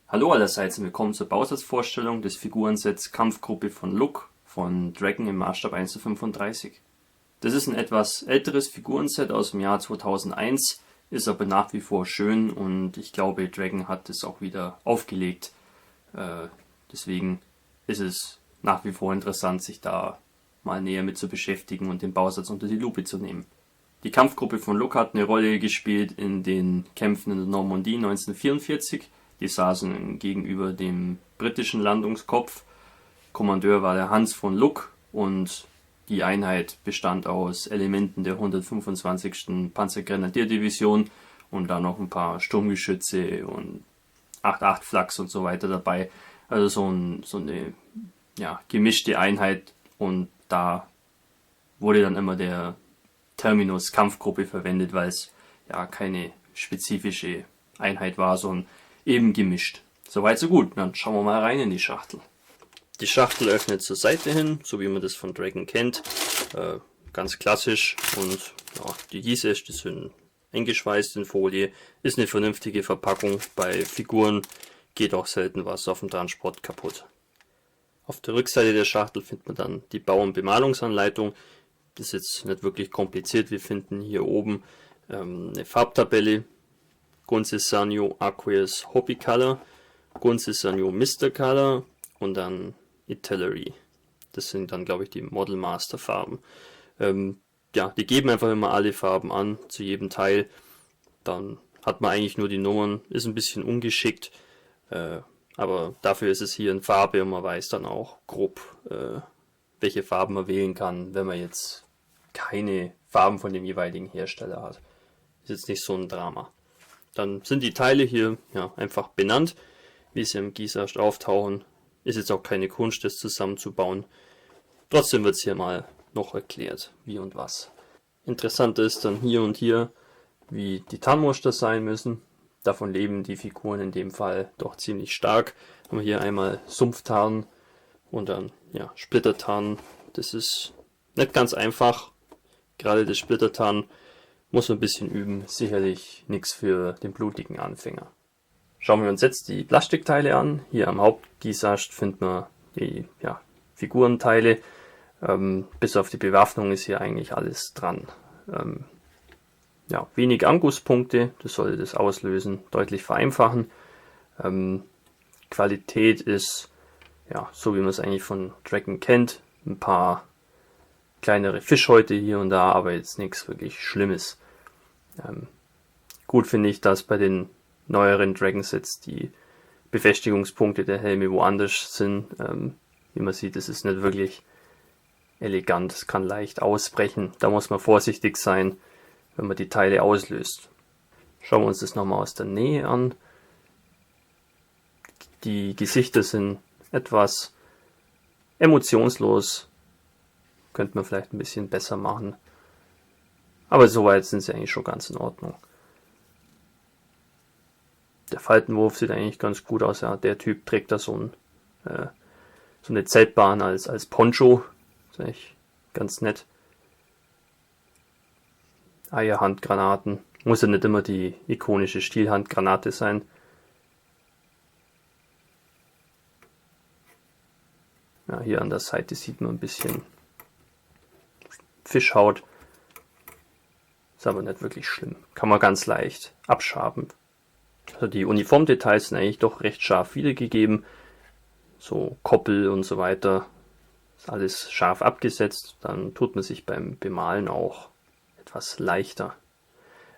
Hallo allerseits und willkommen zur Bausatzvorstellung des Figurensets Kampfgruppe von Look von Dragon im Maßstab 1:35. Das ist ein etwas älteres Figurenset aus dem Jahr 2001, ist aber nach wie vor schön und ich glaube Dragon hat es auch wieder aufgelegt. Deswegen ist es nach wie vor interessant, sich da mal näher mit zu beschäftigen und den Bausatz unter die Lupe zu nehmen. Die Kampfgruppe von Look hat eine Rolle gespielt in den Kämpfen in der Normandie 1944. Die saßen gegenüber dem britischen Landungskopf. Kommandeur war der Hans von Look und die Einheit bestand aus Elementen der 125. Panzergrenadierdivision und dann noch ein paar Sturmgeschütze und 8.8 Flaks und so weiter dabei. Also so eine gemischte Einheit, und da wurde dann immer der Terminus Kampfgruppe verwendet, weil es ja keine spezifische Einheit war, sondern eben gemischt. Soweit so gut, dann schauen wir mal rein in die Schachtel. Die Schachtel öffnet zur Seite hin, so wie man das von Dragon kennt. Ganz klassisch, und ja, die Gießäste sind eingeschweißt in Folie. Ist eine vernünftige Verpackung. Bei Figuren geht auch selten was auf dem Transport kaputt. Auf der Rückseite der Schachtel findet man dann die Bau- und Bemalungsanleitung. Das ist jetzt nicht wirklich kompliziert. Wir finden hier oben eine Farbtabelle. Gunze Sanyo Aqueous Hobby Color, Gunze Sanyo Mr. Color und dann Itellery. Das sind dann, glaube ich, die Model Master Farben. Die geben einfach immer alle Farben an zu jedem Teil. Dann hat man eigentlich nur die Nummern. Ist ein bisschen ungeschickt, aber dafür ist es hier in Farbe und man weiß dann auch grob, welche Farben man wählen kann, wenn man jetzt keine Farben von dem jeweiligen Hersteller hat. Ist jetzt nicht so ein Drama. Dann sind die Teile hier einfach benannt, wie sie im Gießast auftauchen. Ist jetzt auch keine Kunst, das zusammenzubauen. Trotzdem wird es hier mal noch erklärt, wie und was. Interessant ist dann hier und hier, wie die Tarnmuster sein müssen. Davon leben die Figuren in dem Fall doch ziemlich stark. Haben wir hier einmal Sumpftarn und dann Splittertarn. Das ist nicht ganz einfach. Gerade das Splittertarn muss man ein bisschen üben, sicherlich nichts für den blutigen Anfänger. Schauen wir uns jetzt die Plastikteile an. Hier am Hauptgießast finden wir die Figurenteile. Bis auf die Bewaffnung ist hier eigentlich alles dran. Wenig Angusspunkte, das sollte das Auslösen deutlich vereinfachen. Qualität ist so, wie man es eigentlich von Dragon kennt. Ein paar kleinere Fischhäute hier und da, aber jetzt nichts wirklich Schlimmes. Gut finde ich, dass bei den neueren Dragon Sets die Befestigungspunkte der Helme woanders sind. Wie man sieht, es ist nicht wirklich elegant, es kann leicht ausbrechen. Da muss man vorsichtig sein, wenn man die Teile auslöst. Schauen wir uns das nochmal aus der Nähe an. Die Gesichter sind etwas emotionslos. Könnte man vielleicht ein bisschen besser machen. Aber soweit sind sie eigentlich schon ganz in Ordnung. Der Faltenwurf sieht eigentlich ganz gut aus. Ja, der Typ trägt da so eine Zeltbahn als Poncho. Das ist eigentlich ganz nett. Eierhandgranaten. Muss ja nicht immer die ikonische Stielhandgranate sein. Ja, hier an der Seite sieht man ein bisschen Fischhaut. Ist aber nicht wirklich schlimm. Kann man ganz leicht abschaben. Also die Uniformdetails sind eigentlich doch recht scharf wiedergegeben. So Koppel und so weiter. Ist alles scharf abgesetzt. Dann tut man sich beim Bemalen auch etwas leichter.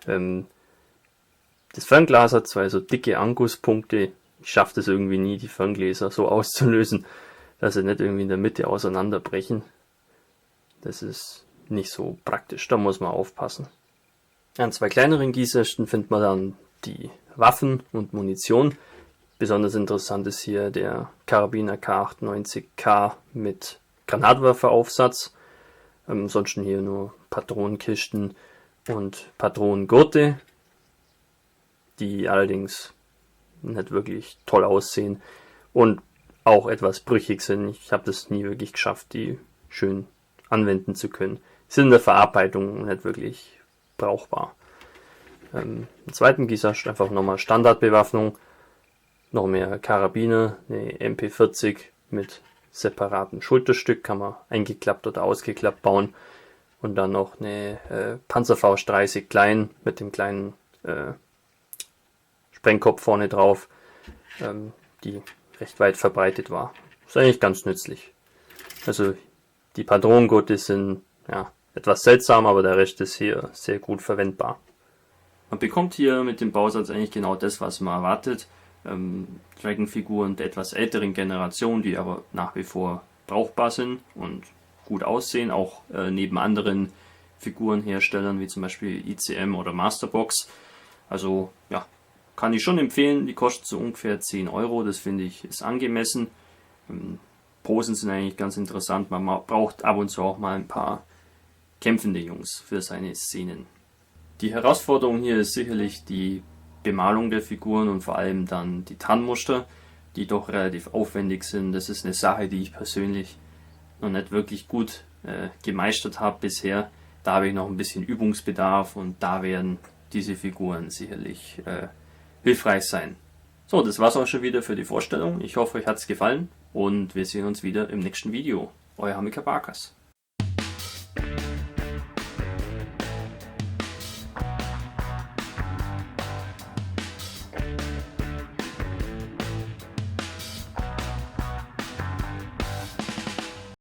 Das Fernglas hat zwei so dicke Anguspunkte. Ich schaffe das irgendwie nie, die Ferngläser so auszulösen, dass sie nicht irgendwie in der Mitte auseinanderbrechen. Das ist nicht so praktisch, da muss man aufpassen. An zwei kleineren Gießästen findet man dann die Waffen und Munition. Besonders interessant ist hier der Karabiner K98K mit Granatwerferaufsatz. Ansonsten hier nur Patronenkisten und Patronengurte, die allerdings nicht wirklich toll aussehen und auch etwas brüchig sind. Ich habe das nie wirklich geschafft, die schön anwenden zu können. Sind in der Verarbeitung nicht wirklich brauchbar. Im zweiten Gießer einfach nochmal Standardbewaffnung. noch mehr Karabiner, eine MP40 mit separatem Schulterstück, kann man eingeklappt oder ausgeklappt bauen. Und dann noch eine Panzerfaust 30 klein mit dem kleinen Sprengkopf vorne drauf, die recht weit verbreitet war. Ist eigentlich ganz nützlich. Also die Patronengurte sind ja etwas seltsam, aber der Rest ist hier sehr gut verwendbar. Man bekommt hier mit dem Bausatz eigentlich genau das, was man erwartet. Dragon-Figuren der etwas älteren Generation, die aber nach wie vor brauchbar sind und gut aussehen, auch neben anderen Figurenherstellern wie zum Beispiel ICM oder Masterbox. Also ja, kann ich schon empfehlen. Die kosten so ungefähr 10 Euro, das finde ich ist angemessen. Posen sind eigentlich ganz interessant, man braucht ab und zu auch mal ein paar kämpfende Jungs für seine Szenen. Die Herausforderung hier ist sicherlich die Bemalung der Figuren und vor allem dann die Tarnmuster, die doch relativ aufwendig sind. Das ist eine Sache, die ich persönlich noch nicht wirklich gut gemeistert habe bisher. Da habe ich noch ein bisschen Übungsbedarf und da werden diese Figuren sicherlich hilfreich sein. So, das war's auch schon wieder für die Vorstellung. Ich hoffe, euch hat's gefallen und wir sehen uns wieder im nächsten Video. Euer Hamika Barkas.